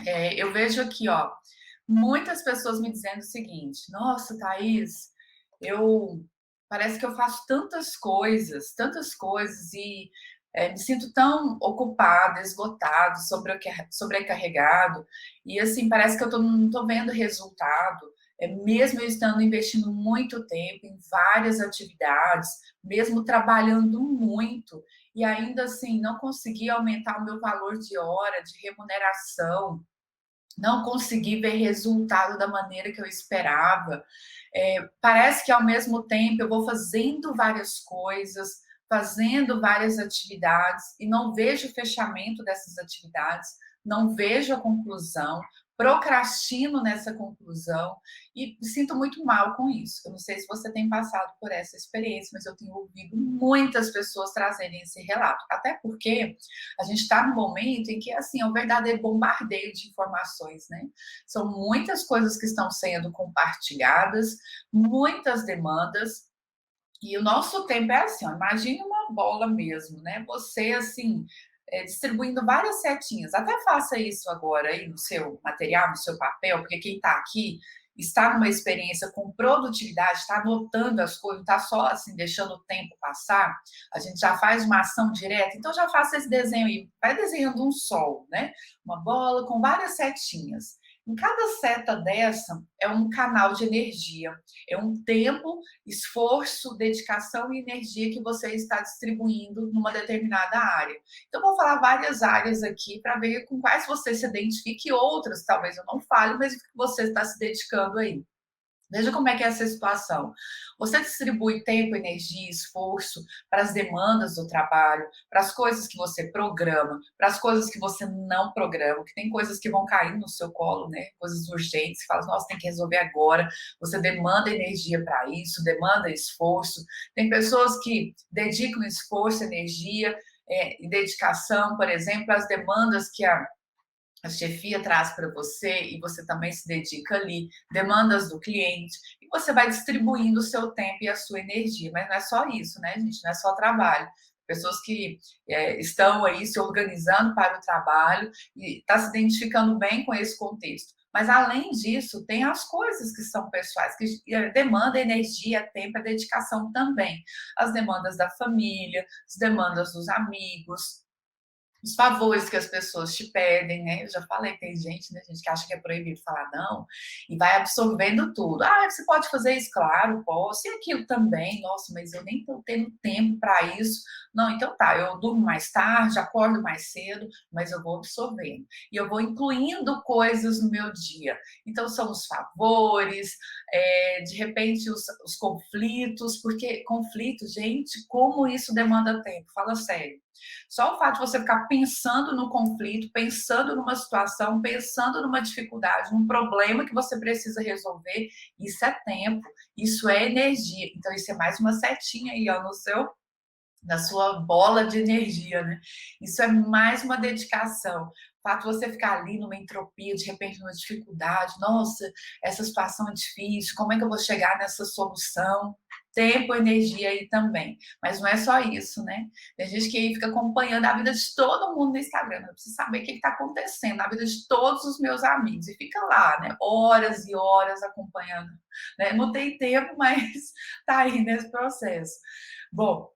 Eu vejo aqui, ó, muitas pessoas me dizendo o seguinte: "Nossa, Thaís, eu parece que eu faço tantas coisas e, me sinto tão ocupada, esgotado, sobrecarregado, e assim, parece que eu não tô vendo resultado, mesmo eu estando investindo muito tempo em várias atividades, mesmo trabalhando muito, e ainda assim não consegui aumentar o meu valor de hora, de remuneração, não consegui ver resultado da maneira que eu esperava. Parece que ao mesmo tempo eu vou fazendo várias coisas, fazendo várias atividades e não vejo o fechamento dessas atividades, não vejo a conclusão, procrastino nessa conclusão e me sinto muito mal com isso. Eu não sei se você tem passado por essa experiência, mas eu tenho ouvido muitas pessoas trazerem esse relato. Até porque a gente está num momento em que assim, é um verdadeiro bombardeio de informações, né? São muitas coisas que estão sendo compartilhadas, muitas demandas, e o nosso tempo é assim, ó, imagine uma bola mesmo, né? Você assim, distribuindo várias setinhas. Até faça isso agora aí no seu material, no seu papel, porque quem está aqui está numa experiência com produtividade, está anotando as coisas, não está só assim deixando o tempo passar. A gente já faz uma ação direta, então já faça esse desenho aí, vai desenhando um sol, né? Uma bola com várias setinhas. Em cada seta dessa é um canal de energia, é um tempo, esforço, dedicação e energia que você está distribuindo numa determinada área. Então, vou falar várias áreas aqui para ver com quais você se identifique e outras, talvez eu não fale, mas que você está se dedicando aí. Veja como é que é essa situação. Você distribui tempo, energia, esforço para as demandas do trabalho, para as coisas que você programa, para as coisas que você não programa, que tem coisas que vão cair no seu colo, né? Coisas urgentes, que fala, nossa, tem que resolver agora. Você demanda energia para isso, demanda esforço. Tem pessoas que dedicam esforço, energia e dedicação, por exemplo, às demandas que a chefia traz para você e você também se dedica ali, demandas do cliente, e você vai distribuindo o seu tempo e a sua energia. Mas não é só isso, né, gente? Não é só trabalho. Pessoas que estão aí se organizando para o trabalho e está se identificando bem com esse contexto. Mas além disso, tem as coisas que são pessoais, que demandam energia, tempo e dedicação também. As demandas da família, as demandas dos amigos, os favores que as pessoas te pedem, né? Eu já falei, tem gente, né, gente que acha que é proibido falar não e vai absorvendo tudo. Ah, você pode fazer isso? Claro, posso. E aquilo também. Nossa, mas eu nem estou tendo tempo para isso. Não, então tá, eu durmo mais tarde, acordo mais cedo, mas eu vou absorvendo. E eu vou incluindo coisas no meu dia. Então, são os favores, de repente, os conflitos, porque conflito, gente, como isso demanda tempo? Fala sério. Só o fato de você ficar pensando no conflito, pensando numa situação, pensando numa dificuldade, num problema que você precisa resolver, isso é tempo, isso é energia. Então, isso é mais uma setinha aí, ó, no seu na sua bola de energia, né? Isso é mais uma dedicação. O fato de você ficar ali numa entropia, de repente numa dificuldade, nossa, essa situação é difícil, como é que eu vou chegar nessa solução? Tempo, energia aí também. Mas não é só isso, né? Tem gente que fica acompanhando a vida de todo mundo no Instagram. Eu preciso saber o que está acontecendo na vida de todos os meus amigos. E fica lá, né? Horas e horas acompanhando. Né? Não tem tempo, mas tá aí nesse processo. Bom,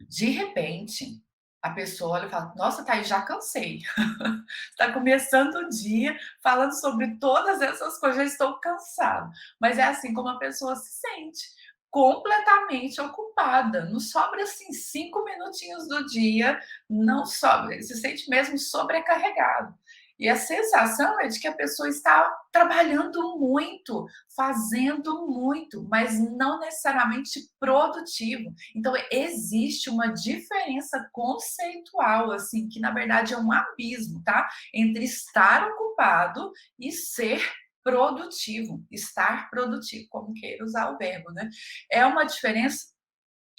de repente, a pessoa olha e fala: "Nossa, Thaís, já cansei". Está começando o dia falando sobre todas essas coisas, já estou cansado. Mas é assim como a pessoa se sente, completamente ocupada. Não sobra, assim, 5 minutinhos do dia, não sobra, se sente mesmo sobrecarregado. E a sensação é de que a pessoa está trabalhando muito, fazendo muito, mas não necessariamente produtivo. Então existe uma diferença conceitual, assim, que na verdade é um abismo, tá? Entre estar ocupado e ser produtivo, estar produtivo, como queira usar o verbo, né? É uma diferença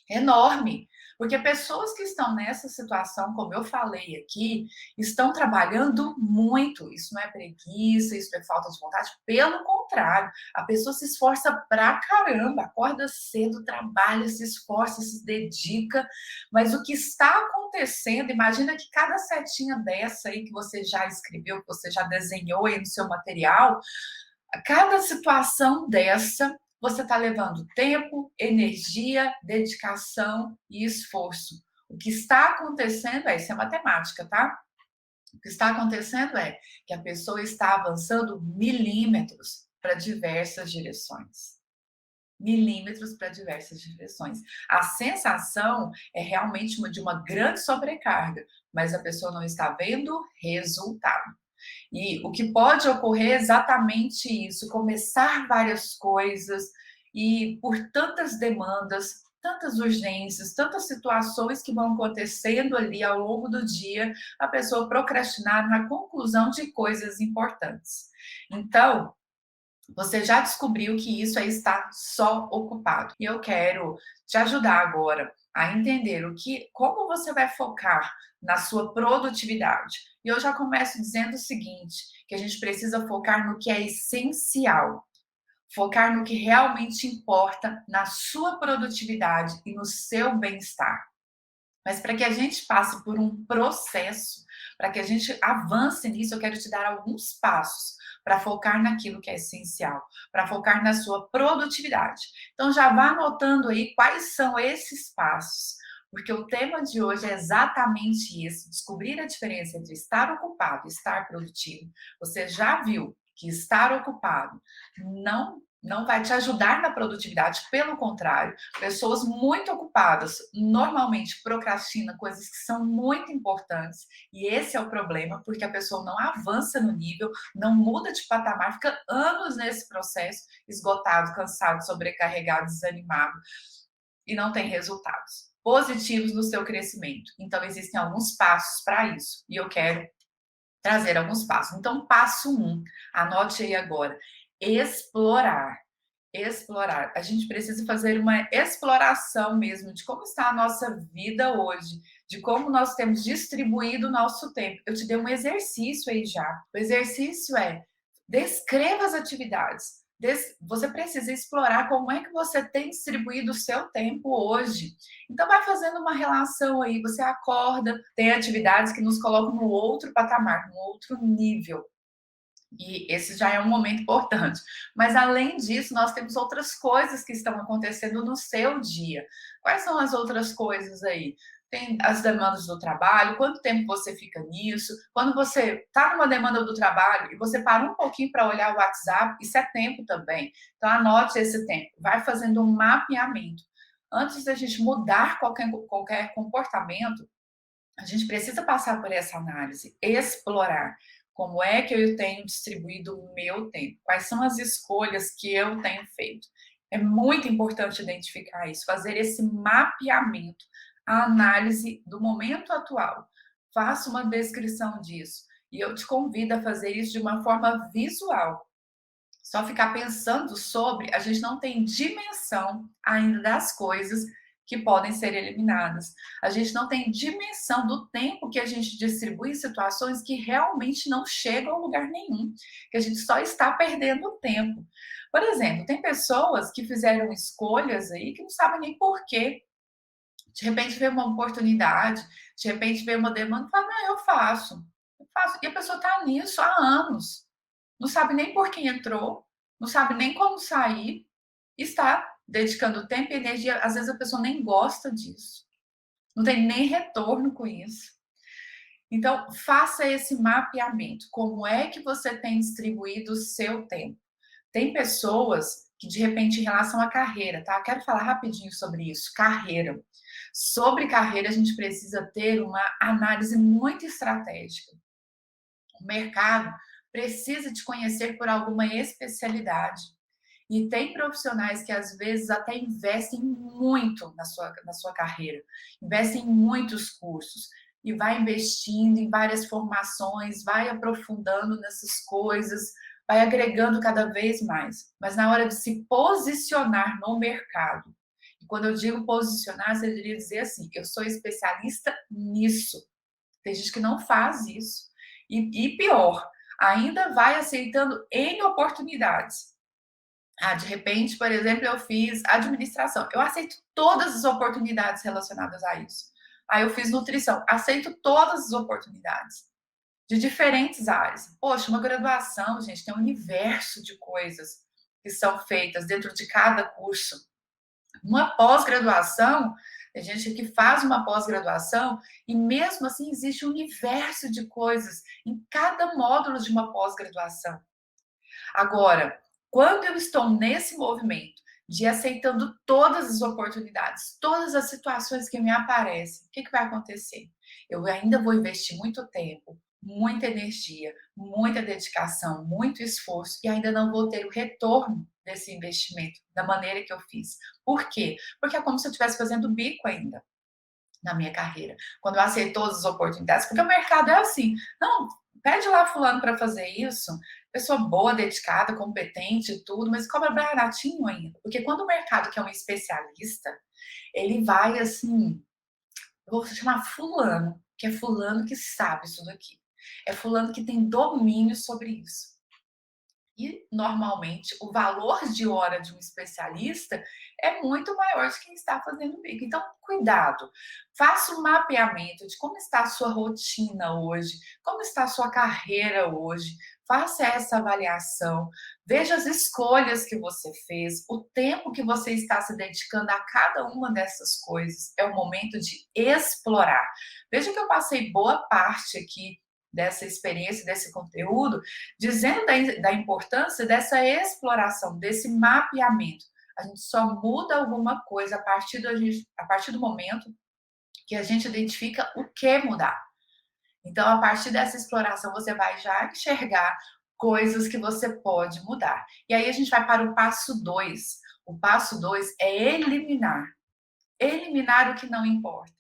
enorme, Porque pessoas que estão nessa situação, como eu falei aqui, estão trabalhando muito. Isso não é preguiça, isso não é falta de vontade. Pelo contrário, a pessoa se esforça pra caramba, acorda cedo, trabalha, se esforça, se dedica. Mas o que está acontecendo, imagina que cada setinha dessa aí que você já escreveu, que você já desenhou aí no seu material, a cada situação dessa, você está levando tempo, energia, dedicação e esforço. O que está acontecendo isso é matemática, tá? O que está acontecendo é que a pessoa está avançando milímetros para diversas direções. Milímetros para diversas direções. A sensação é realmente de uma grande sobrecarga, mas a pessoa não está vendo resultado. E o que pode ocorrer é exatamente isso: começar várias coisas e por tantas demandas, tantas urgências, tantas situações que vão acontecendo ali ao longo do dia, a pessoa procrastinar na conclusão de coisas importantes. Então, você já descobriu que isso é estar só ocupado. E eu quero te ajudar agora a entender como você vai focar na sua produtividade. E eu já começo dizendo o seguinte, que a gente precisa focar no que é essencial, focar no que realmente importa na sua produtividade e no seu bem-estar. Mas para que a gente passe por um processo, para que a gente avance nisso, eu quero te dar alguns passos para focar naquilo que é essencial, para focar na sua produtividade. Então já vá anotando aí quais são esses passos, porque o tema de hoje é exatamente isso: descobrir a diferença entre estar ocupado e estar produtivo. Você já viu que estar ocupado não vai te ajudar na produtividade, pelo contrário, pessoas muito ocupadas normalmente procrastinam coisas que são muito importantes, e esse é o problema, porque a pessoa não avança no nível, não muda de patamar, fica anos nesse processo, esgotado, cansado, sobrecarregado, desanimado, e não tem resultados positivos no seu crescimento. Então, existem alguns passos para isso, e eu quero trazer alguns passos. Então, passo 1, anote aí agora: explorar. Explorar. A gente precisa fazer uma exploração mesmo de como está a nossa vida hoje, de como nós temos distribuído o nosso tempo. Eu te dei um exercício aí já. O exercício é: descreva as atividades. Você precisa explorar como é que você tem distribuído o seu tempo hoje. Então vai fazendo uma relação aí, você acorda, tem atividades que nos colocam no outro patamar, no outro nível. E esse já é um momento importante. Mas, além disso, nós temos outras coisas que estão acontecendo no seu dia. Quais são as outras coisas aí? Tem as demandas do trabalho, quanto tempo você fica nisso? Quando você está numa demanda do trabalho e você para um pouquinho para olhar o WhatsApp, isso é tempo também. Então, anote esse tempo. Vai fazendo um mapeamento. Antes da gente mudar qualquer comportamento, a gente precisa passar por essa análise, explorar como é que eu tenho distribuído o meu tempo, quais são as escolhas que eu tenho feito. É muito importante identificar isso, fazer esse mapeamento, a análise do momento atual. Faça uma descrição disso e eu te convido a fazer isso de uma forma visual. Só ficar pensando sobre, a gente não tem dimensão ainda das coisas que podem ser eliminadas. A gente não tem dimensão do tempo que a gente distribui em situações que realmente não chegam a lugar nenhum, que a gente só está perdendo tempo. Por exemplo, tem pessoas que fizeram escolhas aí que não sabem nem por quê. De repente vê uma oportunidade, de repente vê uma demanda e fala: não, eu faço, eu faço. E a pessoa está nisso há anos, não sabe nem por que entrou, não sabe nem como sair, está dedicando tempo e energia. Às vezes a pessoa nem gosta disso, não tem nem retorno com isso. Então, faça esse mapeamento. Como é que você tem distribuído o seu tempo? Tem pessoas que, de repente, em relação à carreira, tá? Quero falar rapidinho sobre isso. Carreira. Sobre carreira, a gente precisa ter uma análise muito estratégica. O mercado precisa te conhecer por alguma especialidade. E tem profissionais que às vezes até investem muito na sua carreira, investem em muitos cursos e vai investindo em várias formações, vai aprofundando nessas coisas, vai agregando cada vez mais. Mas na hora de se posicionar no mercado, E quando eu digo posicionar, você deveria dizer assim: eu sou especialista nisso. Tem gente que não faz isso. E pior, ainda vai aceitando N oportunidades. Ah, de repente, por exemplo, eu fiz administração. Eu aceito todas as oportunidades relacionadas a isso. Aí eu fiz nutrição. Aceito todas as oportunidades de diferentes áreas. Poxa, uma graduação, gente, tem um universo de coisas que são feitas dentro de cada curso. Uma pós-graduação, tem gente que faz uma pós-graduação e mesmo assim existe um universo de coisas em cada módulo de uma pós-graduação. Agora, quando eu estou nesse movimento de aceitando todas as oportunidades, todas as situações que me aparecem, o que vai acontecer? Eu ainda vou investir muito tempo, muita energia, muita dedicação, muito esforço e ainda não vou ter o retorno desse investimento da maneira que eu fiz. Por quê? Porque é como se eu estivesse fazendo bico ainda na minha carreira. Quando eu aceito todas as oportunidades, porque o mercado é assim, não, pede lá fulano para fazer isso, pessoa boa, dedicada, competente e tudo, mas cobra baratinho ainda. Porque quando o mercado quer um especialista, ele vai assim, eu vou chamar fulano, que é fulano que sabe isso daqui. É fulano que tem domínio sobre isso. E, normalmente, o valor de hora de um especialista é muito maior de quem está fazendo bico. Então, cuidado, faça um mapeamento de como está a sua rotina hoje, como está a sua carreira hoje, faça essa avaliação, veja as escolhas que você fez, o tempo que você está se dedicando a cada uma dessas coisas. É o momento de explorar. Veja que eu passei boa parte aqui dessa experiência, desse conteúdo, dizendo da importância dessa exploração, desse mapeamento. A gente só muda alguma coisa a partir do momento que a gente identifica o que mudar. Então, a partir dessa exploração, você vai já enxergar coisas que você pode mudar. E aí a gente vai para o passo 2. O passo 2 é eliminar. Eliminar o que não importa.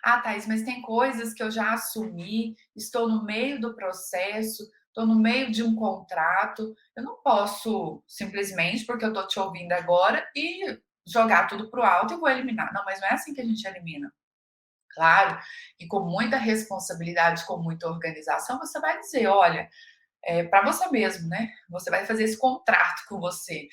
Ah, Thaís, mas tem coisas que eu já assumi, estou no meio do processo, estou no meio de um contrato. Eu não posso simplesmente, porque eu estou te ouvindo agora, e jogar tudo para o alto e vou eliminar. Não, mas não é assim que a gente elimina. Claro, e com muita responsabilidade, com muita organização, você vai dizer, olha, para você mesmo, né? Você vai fazer esse contrato com você.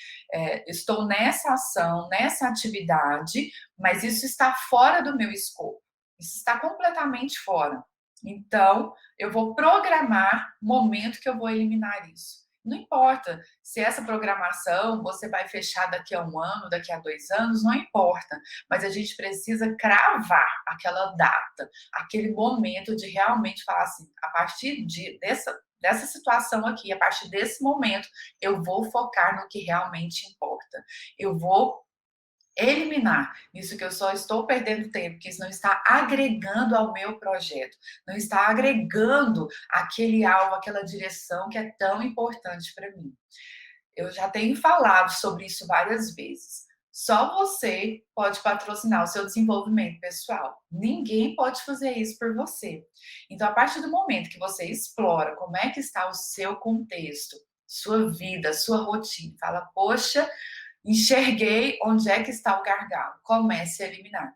Estou nessa ação, nessa atividade, mas isso está fora do meu escopo. Isso está completamente fora. Então, eu vou programar o momento que eu vou eliminar isso. Não importa se essa programação você vai fechar daqui a 1 ano, daqui a 2 anos, não importa. Mas a gente precisa cravar aquela data, aquele momento de realmente falar assim, a partir dessa situação aqui, a partir desse momento, eu vou focar no que realmente importa. Eu vou eliminar isso que eu só estou perdendo tempo, que isso não está agregando ao meu projeto, não está agregando aquele alvo, aquela direção que é tão importante para mim. Eu já tenho falado sobre isso várias vezes. Só você pode patrocinar o seu desenvolvimento pessoal. Ninguém pode fazer isso por você. Então, a partir do momento que você explora como é que está o seu contexto, sua vida, sua rotina, fala, poxa, enxerguei onde é que está o gargalo. Comece a eliminar.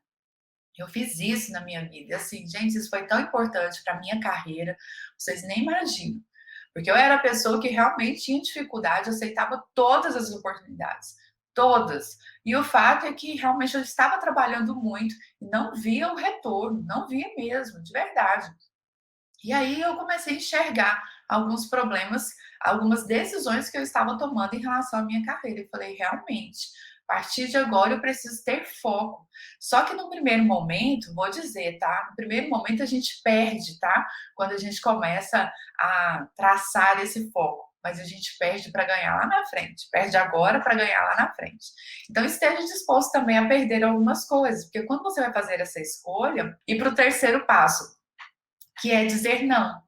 Eu fiz isso na minha vida. E assim, gente, isso foi tão importante para minha carreira, vocês nem imaginam. Porque eu era a pessoa que realmente tinha dificuldade, aceitava todas as oportunidades, todas. E o fato é que realmente eu estava trabalhando muito e não via o retorno, não via mesmo, de verdade. E aí eu comecei a enxergar alguns problemas, algumas decisões que eu estava tomando em relação à minha carreira. E falei, realmente, a partir de agora eu preciso ter foco. Só que no primeiro momento, vou dizer, tá? No primeiro momento a gente perde, tá? Quando a gente começa a traçar esse foco. Mas a gente perde para ganhar lá na frente. Perde agora para ganhar lá na frente. Então esteja disposto também a perder algumas coisas. Porque quando você vai fazer essa escolha, e para o terceiro passo, que é dizer não.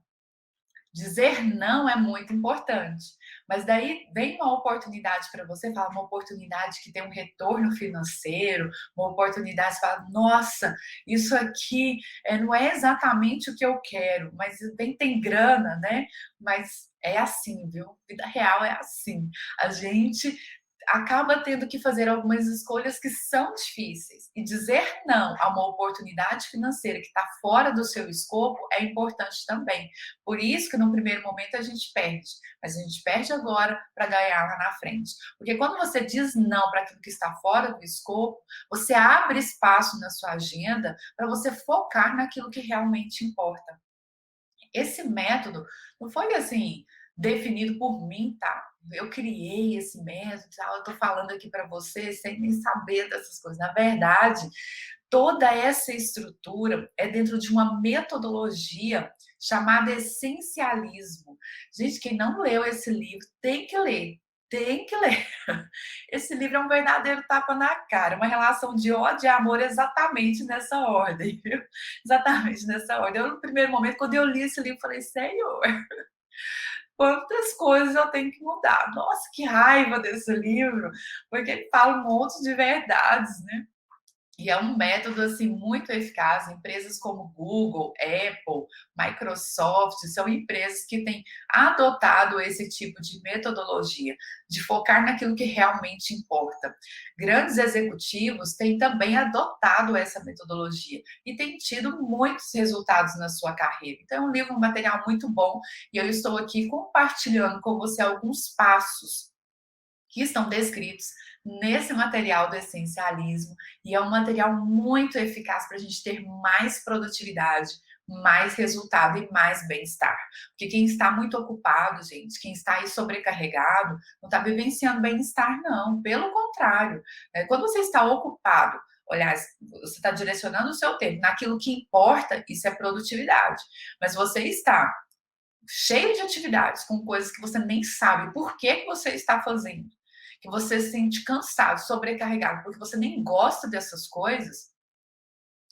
Dizer não é muito importante. Mas daí vem uma oportunidade para você, fala uma oportunidade que tem um retorno financeiro, uma oportunidade que fala, nossa, isso aqui não é exatamente o que eu quero, mas tem grana, né? Mas é assim, viu? Vida real é assim. A gente acaba tendo que fazer algumas escolhas que são difíceis. E dizer não a uma oportunidade financeira que está fora do seu escopo é importante também. Por isso que no primeiro momento a gente perde, mas a gente perde agora para ganhar lá na frente. Porque quando você diz não para aquilo que está fora do escopo, você abre espaço na sua agenda para você focar naquilo que realmente importa. Esse método não foi assim definido por mim, tá? Eu criei esse método, tá? Eu tô falando aqui para você sem nem saber dessas coisas. Na verdade, toda essa estrutura é dentro de uma metodologia chamada essencialismo. Gente, quem não leu esse livro tem que ler. Tem que ler. Esse livro é um verdadeiro tapa na cara, uma relação de ódio e amor exatamente nessa ordem, viu? Exatamente nessa ordem. Eu, no primeiro momento, quando eu li esse livro, falei, Senhor, quantas coisas eu tenho que mudar. Nossa, que raiva desse livro, porque ele fala um monte de verdades, né? E é um método assim muito eficaz. Empresas como Google, Apple, Microsoft são empresas que têm adotado esse tipo de metodologia, de focar naquilo que realmente importa. Grandes executivos têm também adotado essa metodologia e têm tido muitos resultados na sua carreira. Então, é um livro, um material muito bom, e eu estou aqui compartilhando com você alguns passos que estão descritos nesse material do essencialismo, e é um material muito eficaz para a gente ter mais produtividade, mais resultado e mais bem-estar. Porque quem está muito ocupado, gente, quem está aí sobrecarregado, não está vivenciando bem-estar, não. Pelo contrário, né? Quando você está ocupado, olha, você está direcionando o seu tempo naquilo que importa, isso é produtividade. Mas você está cheio de atividades, com coisas que você nem sabe por que que você está fazendo, que você se sente cansado, sobrecarregado, porque você nem gosta dessas coisas,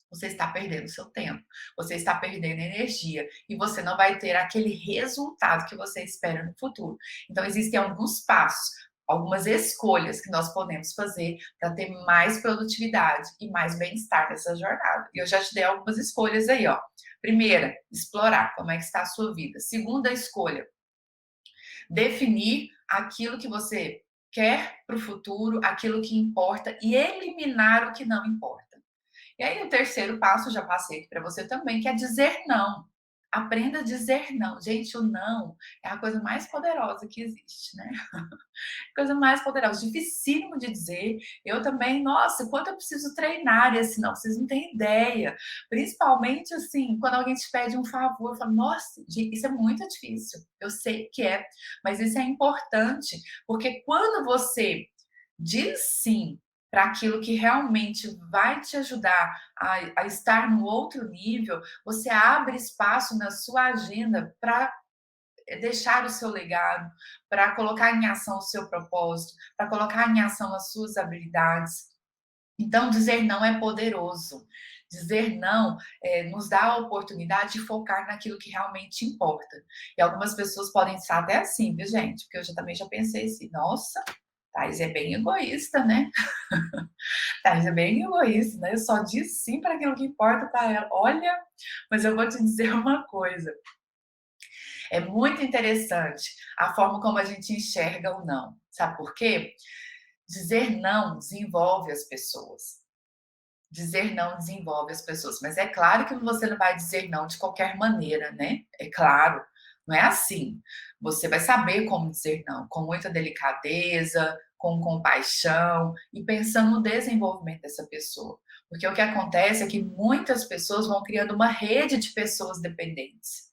você está perdendo seu tempo, você está perdendo energia e você não vai ter aquele resultado que você espera no futuro. Então, existem alguns passos, algumas escolhas que nós podemos fazer para ter mais produtividade e mais bem-estar nessa jornada. E eu já te dei algumas escolhas aí, ó. Primeira, explorar como é que está a sua vida. Segunda escolha, definir aquilo que você quer para o futuro, aquilo que importa e eliminar o que não importa. E aí, o terceiro passo, já passei aqui para você também, que é dizer não. Aprenda a dizer não. Gente, o não é a coisa mais poderosa que existe, né? Coisa mais poderosa, dificílimo de dizer. Eu também, nossa, quanto eu preciso treinar esse não, vocês não têm ideia. Principalmente assim, quando alguém te pede um favor, eu falo, nossa, isso é muito difícil. Eu sei que é, mas isso é importante, porque quando você diz sim para aquilo que realmente vai te ajudar a estar no outro nível, você abre espaço na sua agenda para deixar o seu legado, para colocar em ação o seu propósito, para colocar em ação as suas habilidades. Então, dizer não é poderoso. Dizer não nos dá a oportunidade de focar naquilo que realmente importa. E algumas pessoas podem estar até assim, viu, gente? Porque eu também já pensei assim, nossa, Thais é bem egoísta, né? Thais é bem egoísta, né? Eu só disse sim para aquilo que importa para ela. Olha, mas eu vou te dizer uma coisa. É muito interessante a forma como a gente enxerga o não. Sabe por quê? Dizer não desenvolve as pessoas. Dizer não desenvolve as pessoas. Mas é claro que você não vai dizer não de qualquer maneira, né? É claro, não é assim. Você vai saber como dizer não, com muita delicadeza, com compaixão e pensando no desenvolvimento dessa pessoa. Porque o que acontece é que muitas pessoas vão criando uma rede de pessoas dependentes.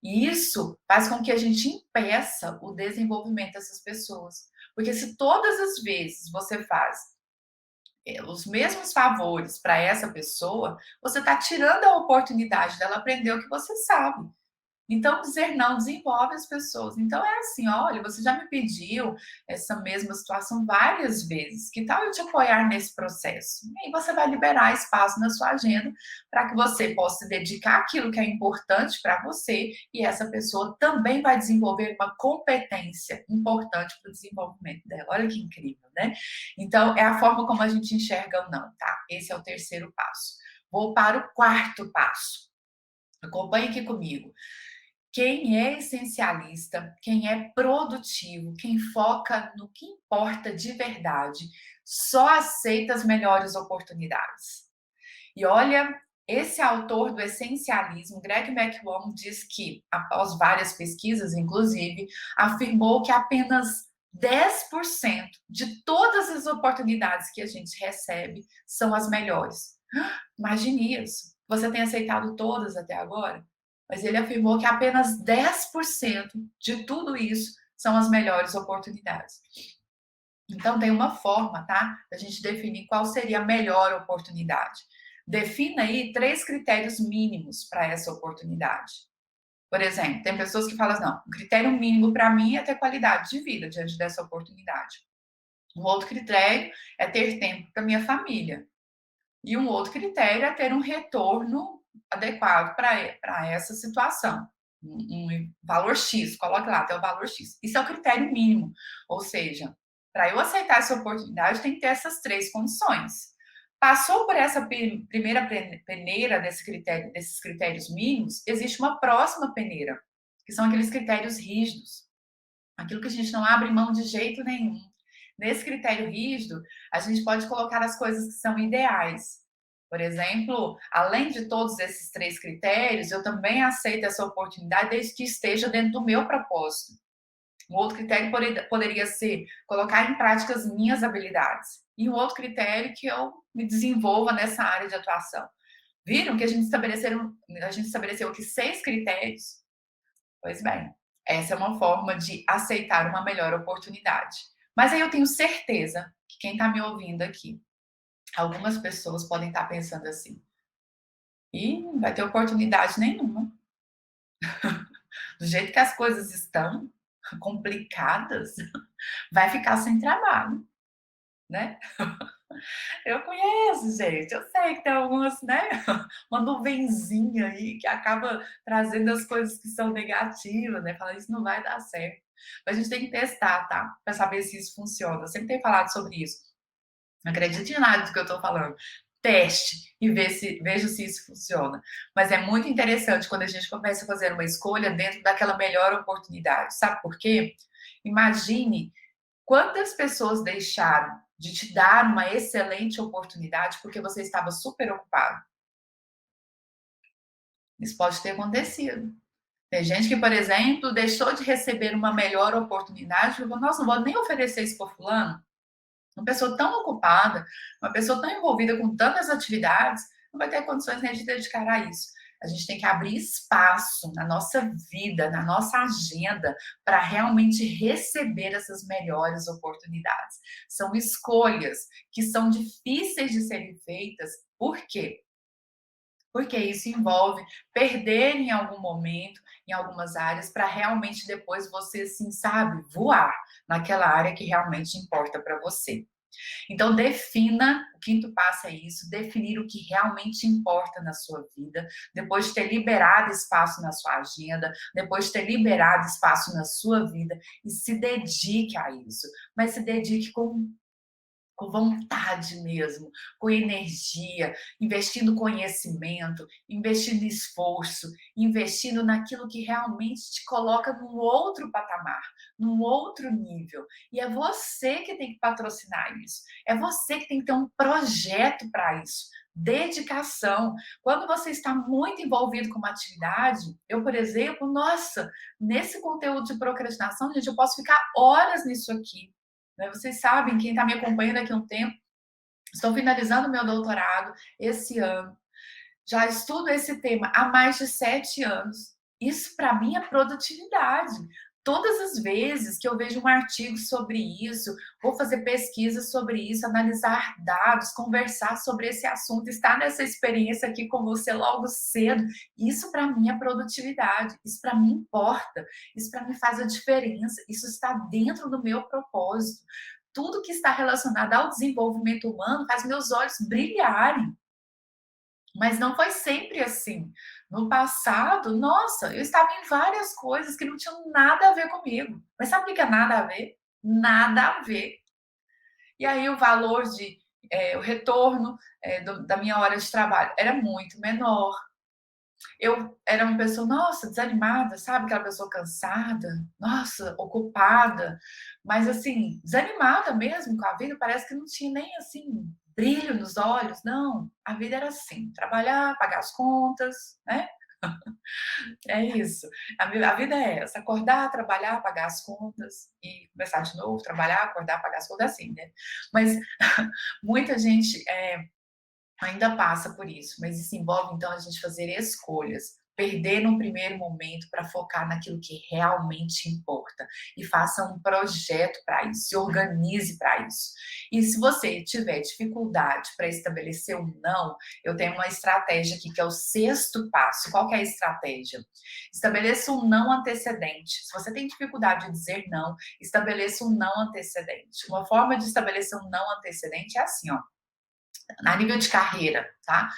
E isso faz com que a gente impeça o desenvolvimento dessas pessoas. Porque se todas as vezes você faz os mesmos favores para essa pessoa, você está tirando a oportunidade dela aprender o que você sabe. Então, dizer não desenvolve as pessoas. Então, é assim: olha, você já me pediu essa mesma situação várias vezes. Que tal eu te apoiar nesse processo? E aí você vai liberar espaço na sua agenda para que você possa se dedicar àquilo que é importante para você e essa pessoa também vai desenvolver uma competência importante para o desenvolvimento dela. Olha que incrível, né? Então, é a forma como a gente enxerga o não, tá? Esse é o terceiro passo. Vou para o quarto passo. Acompanhe aqui comigo, Quem é essencialista, quem é produtivo, quem foca no que importa de verdade, só aceita as melhores oportunidades. E olha, esse autor do essencialismo, Greg McKeown, diz que, após várias pesquisas, inclusive, afirmou que apenas 10% de todas as oportunidades que a gente recebe são as melhores. Imagine isso. Você tem aceitado todas até agora? Mas ele afirmou que apenas 10% de tudo isso são as melhores oportunidades. Então, tem uma forma, tá? Da gente definir qual seria a melhor oportunidade. Defina aí 3 critérios mínimos para essa oportunidade. Por exemplo, tem pessoas que falam assim, não, o critério mínimo para mim é ter qualidade de vida diante dessa oportunidade. Um outro critério é ter tempo para minha família. E um outro critério é ter um retorno adequado para essa situação. Um valor X, coloque lá até o valor X. Isso é o critério mínimo. Ou seja, para eu aceitar essa oportunidade, tem que ter essas 3 condições. Passou por essa primeira peneira desses critérios mínimos, existe uma próxima peneira, que são aqueles critérios rígidos. Aquilo que a gente não abre mão de jeito nenhum. Nesse critério rígido, a gente pode colocar as coisas que são ideais. Por exemplo, além de todos esses 3 critérios, eu também aceito essa oportunidade desde que esteja dentro do meu propósito. Um outro critério poderia ser colocar em prática as minhas habilidades. E um outro critério que eu me desenvolva nessa área de atuação. Viram que a gente estabeleceu aqui 6 critérios? Pois bem, essa é uma forma de aceitar uma melhor oportunidade. Mas aí eu tenho certeza que quem está me ouvindo aqui, algumas pessoas podem estar pensando assim: e não vai ter oportunidade nenhuma. Do jeito que as coisas estão complicadas, vai ficar sem trabalho, né? Eu conheço, gente. Eu sei que tem algumas, né? Uma nuvenzinha aí que acaba trazendo as coisas que são negativas, né? Fala, isso não vai dar certo. Mas a gente tem que testar, tá? Para saber se isso funciona. Eu sempre tenho falado sobre isso. Não acredite em nada do que eu estou falando. Teste e veja se isso funciona. Mas é muito interessante quando a gente começa a fazer uma escolha dentro daquela melhor oportunidade. Sabe por quê? Imagine quantas pessoas deixaram de te dar uma excelente oportunidade porque você estava super ocupado? Isso pode ter acontecido. Tem gente que, por exemplo, deixou de receber uma melhor oportunidade e falou: nossa, não vou nem oferecer isso para fulano. Uma pessoa tão ocupada, uma pessoa tão envolvida com tantas atividades, não vai ter condições nem de dedicar a isso. A gente tem que abrir espaço na nossa vida, na nossa agenda, para realmente receber essas melhores oportunidades. São escolhas que são difíceis de serem feitas. Por quê? Porque isso envolve perder em algum momento, em algumas áreas, para realmente depois você, assim, sabe, voar naquela área que realmente importa para você. Então, defina, o quinto passo é isso, definir o que realmente importa na sua vida, depois de ter liberado espaço na sua agenda, depois de ter liberado espaço na sua vida, e se dedique a isso. Mas se dedique com vontade mesmo, com energia, investindo conhecimento, investindo esforço, investindo naquilo que realmente te coloca num outro patamar, num outro nível. E é você que tem que patrocinar isso. É você que tem que ter um projeto para isso. Dedicação. Quando você está muito envolvido com uma atividade, eu, por exemplo, nossa, nesse conteúdo de procrastinação, gente, eu posso ficar horas nisso aqui. Né? Vocês sabem, quem está me acompanhando aqui há um tempo, estou finalizando meu doutorado esse ano. Já estudo esse tema há mais de 7 anos. Isso, para mim, é produtividade. Todas as vezes que eu vejo um artigo sobre isso, vou fazer pesquisa sobre isso, analisar dados, conversar sobre esse assunto, estar nessa experiência aqui com você logo cedo, isso para mim é produtividade, isso para mim importa, isso para mim faz a diferença, isso está dentro do meu propósito. Tudo que está relacionado ao desenvolvimento humano faz meus olhos brilharem. Mas não foi sempre assim. No passado, nossa, eu estava em várias coisas que não tinham nada a ver comigo. Mas sabe o que é nada a ver? Nada a ver. E aí o valor o retorno da minha hora de trabalho era muito menor. eu era uma pessoa, nossa, desanimada, sabe? Aquela pessoa cansada, nossa, ocupada, mas assim, desanimada mesmo com a vida, parece que não tinha nem assim brilho nos olhos, não. A vida era assim, trabalhar, pagar as contas, né? É isso. A vida é essa, acordar, trabalhar, pagar as contas e começar de novo, trabalhar, acordar, pagar as contas, assim, né? Mas muita gente ainda passa por isso, mas isso envolve então a gente fazer escolhas, perder num primeiro momento para focar naquilo que realmente importa e faça um projeto para isso, se organize para isso. E se você tiver dificuldade para estabelecer um não, eu tenho uma estratégia aqui que é o sexto passo. Qual que é a estratégia? Estabeleça um não antecedente. Se você tem dificuldade de dizer não, estabeleça um não antecedente. Uma forma de estabelecer um não antecedente é assim, ó, a nível de carreira, tá?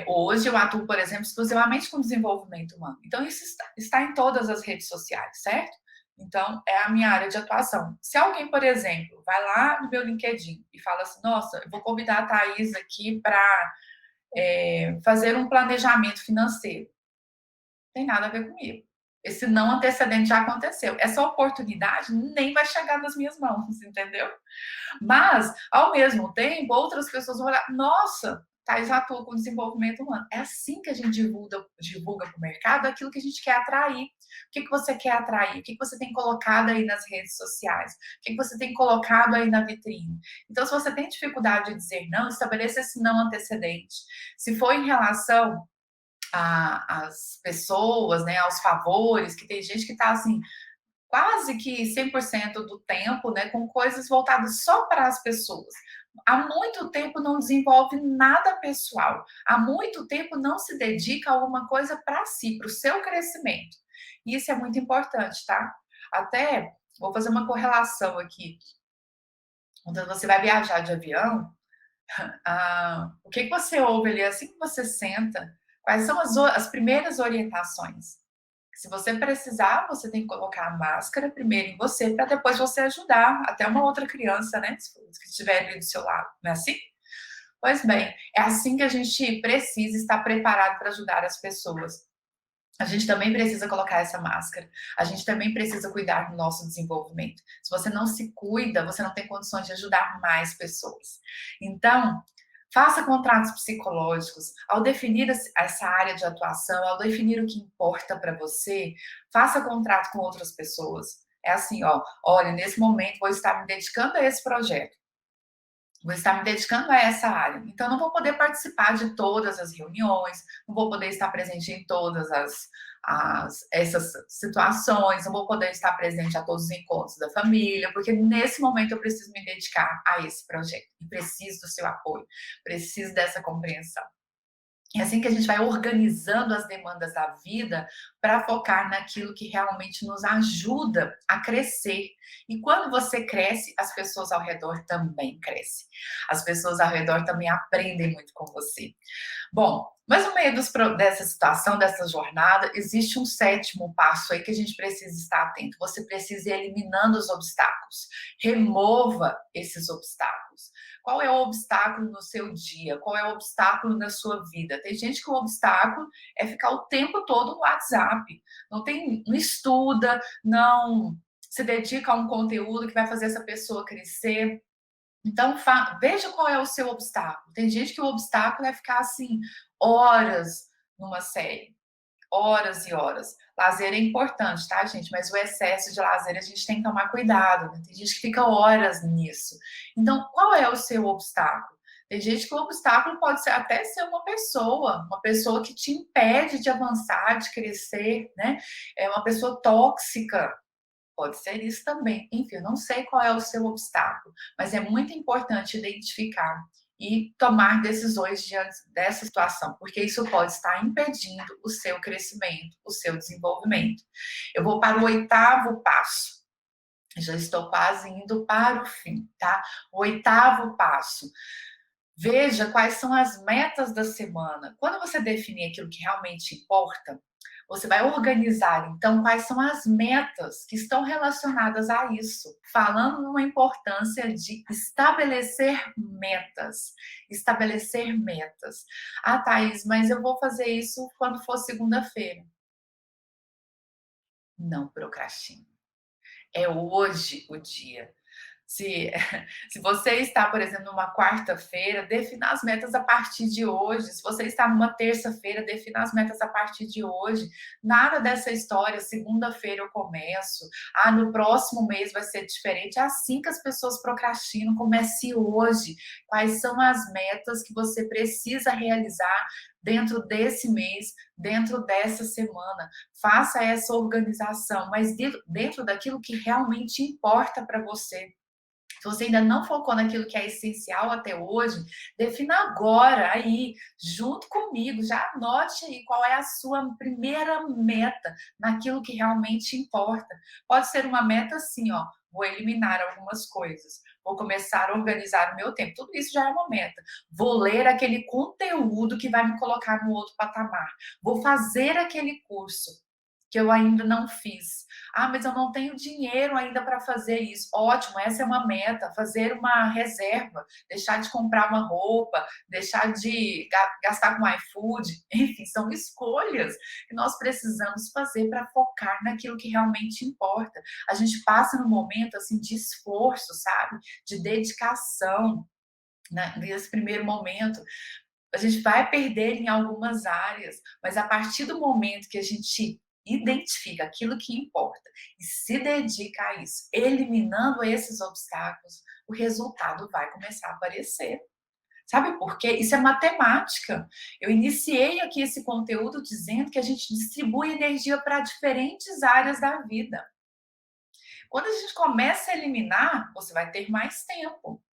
Hoje eu atuo, por exemplo, exclusivamente com desenvolvimento humano. Então, isso está em todas as redes sociais, certo? Então, é a minha área de atuação. Se alguém, por exemplo, vai lá no meu LinkedIn e fala assim: nossa, eu vou convidar a Thaís aqui para fazer um planejamento financeiro, não tem nada a ver comigo. Esse não antecedente já aconteceu. Essa oportunidade nem vai chegar nas minhas mãos, entendeu? Mas, ao mesmo tempo, outras pessoas vão olhar, nossa, Thais atua com desenvolvimento humano. É assim que a gente divulga para o mercado aquilo que a gente quer atrair. O que você quer atrair? O que você tem colocado aí nas redes sociais? O que você tem colocado aí na vitrine? Então, se você tem dificuldade de dizer não, estabeleça esse não antecedente. Se for em relação às pessoas, né, aos favores, que tem gente que está assim, quase que 100% do tempo, né, com coisas voltadas só para as pessoas. Há muito tempo não desenvolve nada pessoal. Há muito tempo não se dedica a alguma coisa para si, para o seu crescimento. Isso é muito importante, tá? Até vou fazer uma correlação aqui. Quando você vai viajar de avião, o que você ouve ali assim que você senta? Quais são as primeiras orientações? Se você precisar, você tem que colocar a máscara primeiro em você, para depois você ajudar até uma outra criança, né? Que estiver ali do seu lado, não é assim? Pois bem, é assim que a gente precisa estar preparado para ajudar as pessoas. A gente também precisa colocar essa máscara. A gente também precisa cuidar do nosso desenvolvimento. Se você não se cuida, você não tem condições de ajudar mais pessoas. Então, faça contratos psicológicos. Ao definir essa área de atuação, ao definir o que importa para você, faça contrato com outras pessoas. É assim, ó, olha, nesse momento vou estar me dedicando a esse projeto. Vou estar me dedicando a essa área. Então, não vou poder participar de todas as reuniões, não vou poder estar presente em todas essas situações, não vou poder estar presente a todos os encontros da família, porque nesse momento eu preciso me dedicar a esse projeto. E preciso do seu apoio, preciso dessa compreensão. É assim que a gente vai organizando as demandas da vida para focar naquilo que realmente nos ajuda a crescer. E quando você cresce, as pessoas ao redor também crescem. As pessoas ao redor também aprendem muito com você. Bom, mas no meio dessa situação, dessa jornada, existe um sétimo passo aí que a gente precisa estar atento. Você precisa ir eliminando os obstáculos. Remova esses obstáculos. Qual é o obstáculo no seu dia? Qual é o obstáculo na sua vida? Tem gente que o obstáculo é ficar o tempo todo no WhatsApp. Não estuda, não se dedica a um conteúdo que vai fazer essa pessoa crescer. Então, veja qual é o seu obstáculo. Tem gente que o obstáculo é ficar assim, horas numa série, horas e horas. Lazer é importante, tá, gente? Mas o excesso de lazer a gente tem que tomar cuidado, né? Tem gente que fica horas nisso. Então, qual é o seu obstáculo? Tem gente que o obstáculo pode ser até ser uma pessoa que te impede de avançar, de crescer, né? É uma pessoa tóxica. Pode ser isso também. Enfim, eu não sei qual é o seu obstáculo, mas é muito importante identificar e tomar decisões diante dessa situação, porque isso pode estar impedindo o seu crescimento, o seu desenvolvimento. Eu vou para o oitavo passo. Já estou quase indo para o fim, tá? O oitavo passo. Veja quais são as metas da semana. Quando você definir aquilo que realmente importa, Você vai organizar, então, quais são as metas que estão relacionadas a isso, falando numa importância de estabelecer metas. Estabelecer metas. Ah, Thaís, mas eu vou fazer isso quando for segunda-feira. Não procrastine. É hoje o dia. Se, se você está, por exemplo, numa quarta-feira, defina as metas a partir de hoje. Se você está numa terça-feira, defina as metas a partir de hoje. Nada dessa história, segunda-feira eu começo, no próximo mês vai ser diferente. É assim que as pessoas procrastinam. Comece hoje. Quais são as metas que você precisa realizar dentro desse mês, dentro dessa semana? Faça essa organização, mas dentro daquilo que realmente importa para você. Se você ainda não focou naquilo que é essencial até hoje, defina agora, aí, junto comigo, já anote aí qual é a sua primeira meta naquilo que realmente importa. Pode ser uma meta assim, ó, vou eliminar algumas coisas, vou começar a organizar o meu tempo. Tudo isso já é uma meta. Vou ler aquele conteúdo que vai me colocar no outro patamar. Vou fazer aquele curso que eu ainda não fiz. Mas eu não tenho dinheiro ainda para fazer isso. Ótimo, essa é uma meta, fazer uma reserva, deixar de comprar uma roupa, deixar de gastar com iFood, enfim, são escolhas que nós precisamos fazer para focar naquilo que realmente importa. A gente passa num momento assim de esforço, sabe? De dedicação, né? Nesse primeiro momento, a gente vai perder em algumas áreas, mas a partir do momento que a gente identifica aquilo que importa e se dedica a isso, eliminando esses obstáculos, o resultado vai começar a aparecer. Sabe por quê? Isso é matemática. Eu iniciei aqui esse conteúdo dizendo que a gente distribui energia para diferentes áreas da vida. Quando a gente começa a eliminar, você vai ter mais tempo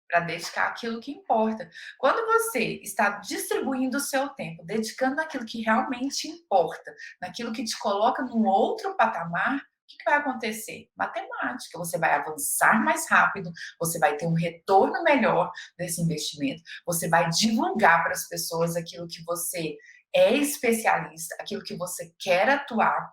para dedicar aquilo que importa. Quando você está distribuindo o seu tempo, dedicando naquilo que realmente importa, naquilo que te coloca num outro patamar, o que vai acontecer? Matemática, você vai avançar mais rápido, você vai ter um retorno melhor desse investimento, você vai divulgar para as pessoas aquilo que você é especialista, aquilo que você quer atuar.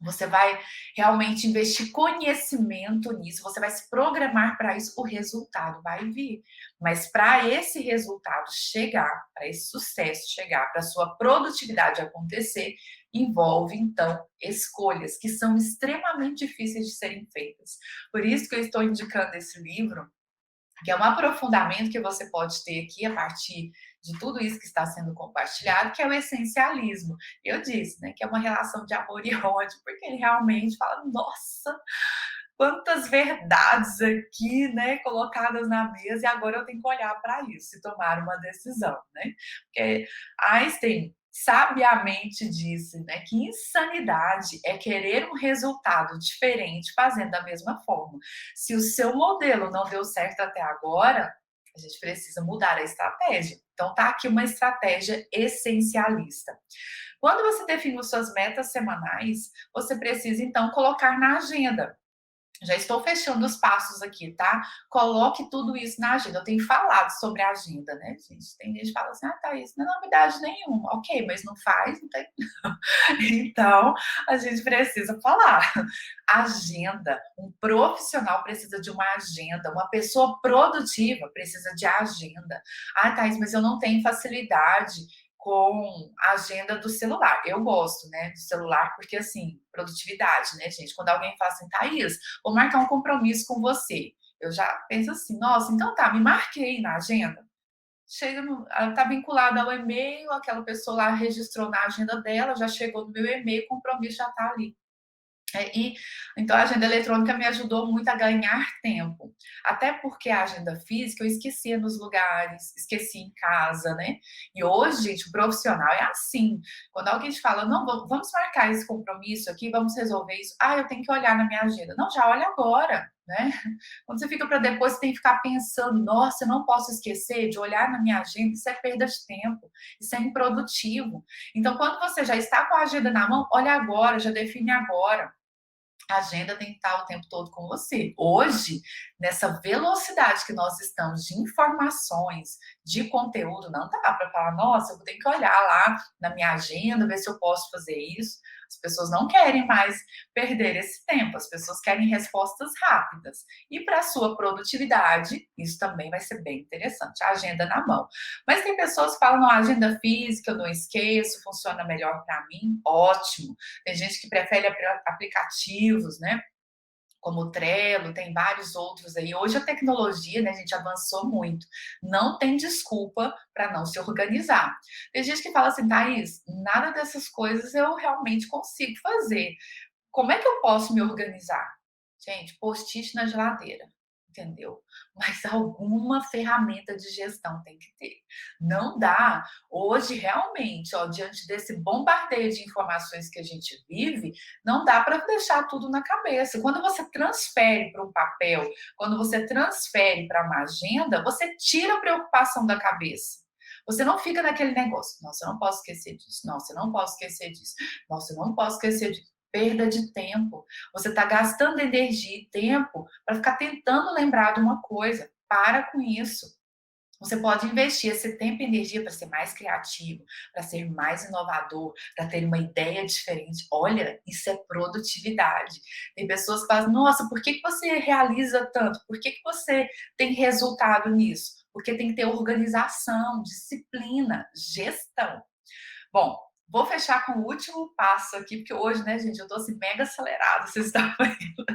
Você vai realmente investir conhecimento nisso, você vai se programar para isso, o resultado vai vir. Mas para esse resultado chegar, para esse sucesso chegar, para a sua produtividade acontecer, envolve, então, escolhas que são extremamente difíceis de serem feitas. Por isso que eu estou indicando esse livro, que é um aprofundamento que você pode ter aqui a partir de tudo isso que está sendo compartilhado, que é o essencialismo. Eu disse, né, que é uma relação de amor e ódio, porque ele realmente fala, nossa, quantas verdades aqui, né, colocadas na mesa, e agora eu tenho que olhar para isso e tomar uma decisão, né? Porque Einstein sabiamente disse, né, que insanidade é querer um resultado diferente fazendo da mesma forma. Se o seu modelo não deu certo até agora, a gente precisa mudar a estratégia. Então tá aqui uma estratégia essencialista. Quando você define as suas metas semanais, você precisa então colocar na agenda. Já estou fechando os passos aqui, tá? Coloque tudo isso na agenda. Eu tenho falado sobre a agenda, né, gente? Tem gente que fala assim, Thaís, não é novidade nenhuma. Ok, mas não faz, não tem. Então, a gente precisa falar. Agenda. Um profissional precisa de uma agenda. Uma pessoa produtiva precisa de agenda. Thaís, mas eu não tenho facilidade com a agenda do celular. Eu gosto, né, do celular, porque, assim, produtividade, né, gente? Quando alguém fala assim, Thaís, vou marcar um compromisso com você. Eu já penso assim, nossa, então tá, me marquei na agenda. Chega no, tá vinculada ao e-mail, aquela pessoa lá registrou na agenda dela, já chegou no meu e-mail, o compromisso já tá ali. Então a agenda eletrônica me ajudou muito a ganhar tempo. Até porque a agenda física eu esquecia nos lugares, esqueci em casa, né? E hoje, gente, o profissional é assim. Quando alguém te fala, não, vamos marcar esse compromisso aqui, vamos resolver isso. Eu tenho que olhar na minha agenda. Não, já olha agora, né? Quando você fica para depois, você tem que ficar pensando, nossa, eu não posso esquecer de olhar na minha agenda, isso é perda de tempo, isso é improdutivo. Então, quando você já está com a agenda na mão, olha agora, já define agora. A agenda tem que estar o tempo todo com você. Hoje, nessa velocidade que nós estamos de informações, de conteúdo, não dá para falar, nossa, eu vou ter que olhar lá na minha agenda, ver se eu posso fazer isso. As pessoas não querem mais perder esse tempo, as pessoas querem respostas rápidas. E para a sua produtividade, isso também vai ser bem interessante, a agenda na mão. Mas tem pessoas que falam, não, a agenda física, eu não esqueço, funciona melhor para mim, ótimo. Tem gente que prefere aplicativos, né? Como o Trello, tem vários outros aí. Hoje a tecnologia, né, a gente avançou muito. Não tem desculpa para não se organizar. Tem gente que fala assim, Thaís, nada dessas coisas eu realmente consigo fazer. Como é que eu posso me organizar? Gente, post-it na geladeira, entendeu? Mas alguma ferramenta de gestão tem que ter. Não dá. Hoje, realmente, ó, diante desse bombardeio de informações que a gente vive, não dá para deixar tudo na cabeça. Quando você transfere para um papel, quando você transfere para uma agenda, você tira a preocupação da cabeça. Você não fica naquele negócio, nossa, eu não posso esquecer disso, nossa, eu não posso esquecer disso, nossa, eu não posso esquecer disso. Perda de tempo. Você está gastando energia e tempo para ficar tentando lembrar de uma coisa. Para com isso. Você pode investir esse tempo e energia para ser mais criativo, para ser mais inovador, para ter uma ideia diferente. Olha, isso é produtividade. Tem pessoas que falam, nossa, por que você realiza tanto? Por que você tem resultado nisso? Porque tem que ter organização, disciplina, gestão. Bom, vou fechar com o último passo aqui, porque hoje, né, gente, eu tô assim mega acelerada, vocês estão vendo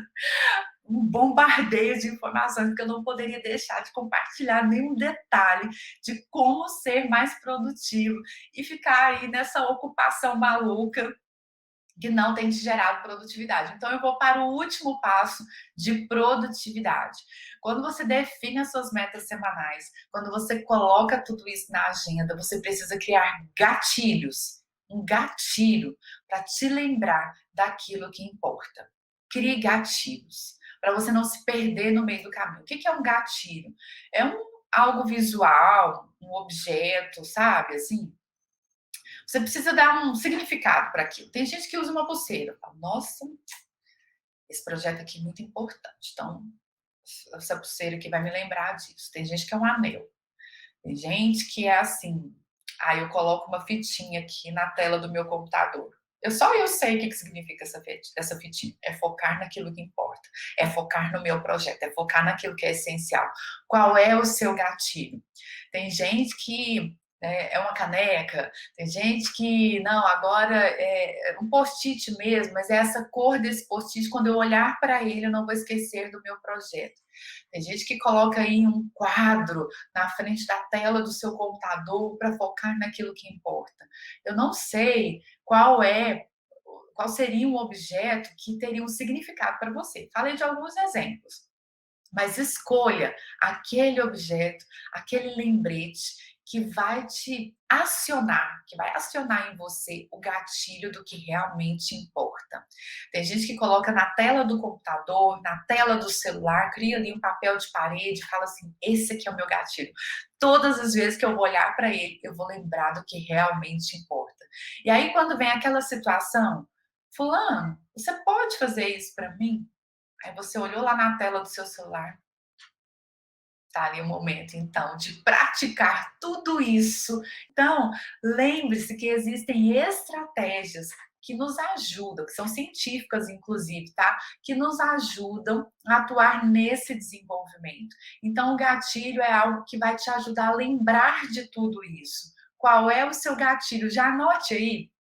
um bombardeio de informações que eu não poderia deixar de compartilhar nenhum detalhe de como ser mais produtivo e ficar aí nessa ocupação maluca que não tem te gerado produtividade. Então, eu vou para o último passo de produtividade. Quando você define as suas metas semanais, quando você coloca tudo isso na agenda, você precisa criar gatilhos, um gatilho para te lembrar daquilo que importa. Crie gatilhos, para você não se perder no meio do caminho. O que é um gatilho? É algo visual, um objeto, sabe? Assim, você precisa dar um significado para aquilo. Tem gente que usa uma pulseira. Fala, nossa, esse projeto aqui é muito importante. Então, essa pulseira aqui vai me lembrar disso. Tem gente que é um anel. Tem gente que é assim. Aí eu coloco uma fitinha aqui na tela do meu computador. Só eu sei o que significa essa fitinha. É focar naquilo que importa. É focar no meu projeto. É focar naquilo que é essencial. Qual é o seu gatilho? Tem gente que é uma caneca, tem gente que, não, agora é um post-it mesmo, mas é essa cor desse post-it, quando eu olhar para ele, eu não vou esquecer do meu projeto. Tem gente que coloca aí um quadro na frente da tela do seu computador para focar naquilo que importa. Eu não sei qual seria um objeto que teria um significado para você. Falei de alguns exemplos. Mas escolha aquele objeto, aquele lembrete que vai te acionar, que vai acionar em você o gatilho do que realmente importa. Tem gente que coloca na tela do computador, na tela do celular, cria ali um papel de parede, fala assim: esse aqui é o meu gatilho. Todas as vezes que eu vou olhar para ele, eu vou lembrar do que realmente importa. E aí, quando vem aquela situação, Fulano, você pode fazer isso para mim? Aí você olhou lá na tela do seu celular, tá ali o momento, então, de praticar tudo isso. Então, lembre-se que existem estratégias que nos ajudam, que são científicas, inclusive, tá? Que nos ajudam a atuar nesse desenvolvimento. Então, o gatilho é algo que vai te ajudar a lembrar de tudo isso. Qual é o seu gatilho? Já anote aí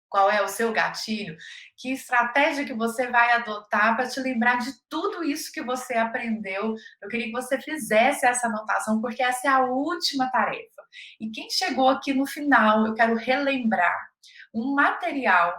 qual é o seu gatilho, que estratégia que você vai adotar para te lembrar de tudo isso que você aprendeu. Eu queria que você fizesse essa anotação, porque essa é a última tarefa. E quem chegou aqui no final, eu quero relembrar um material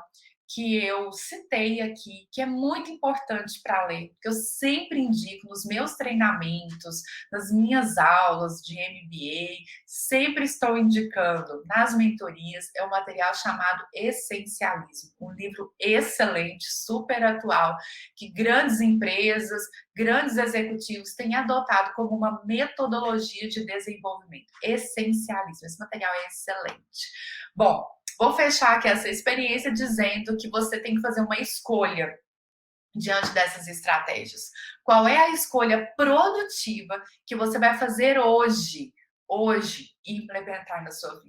que eu citei aqui, que é muito importante para ler, que eu sempre indico nos meus treinamentos, nas minhas aulas de MBA, sempre estou indicando nas mentorias, é um material chamado Essencialismo, um livro excelente, super atual, que grandes empresas, grandes executivos têm adotado como uma metodologia de desenvolvimento. Essencialismo, esse material é excelente. Bom, vou fechar aqui essa experiência dizendo que você tem que fazer uma escolha. diante dessas estratégias? Qual é a escolha produtiva que você vai fazer hoje e implementar na sua vida?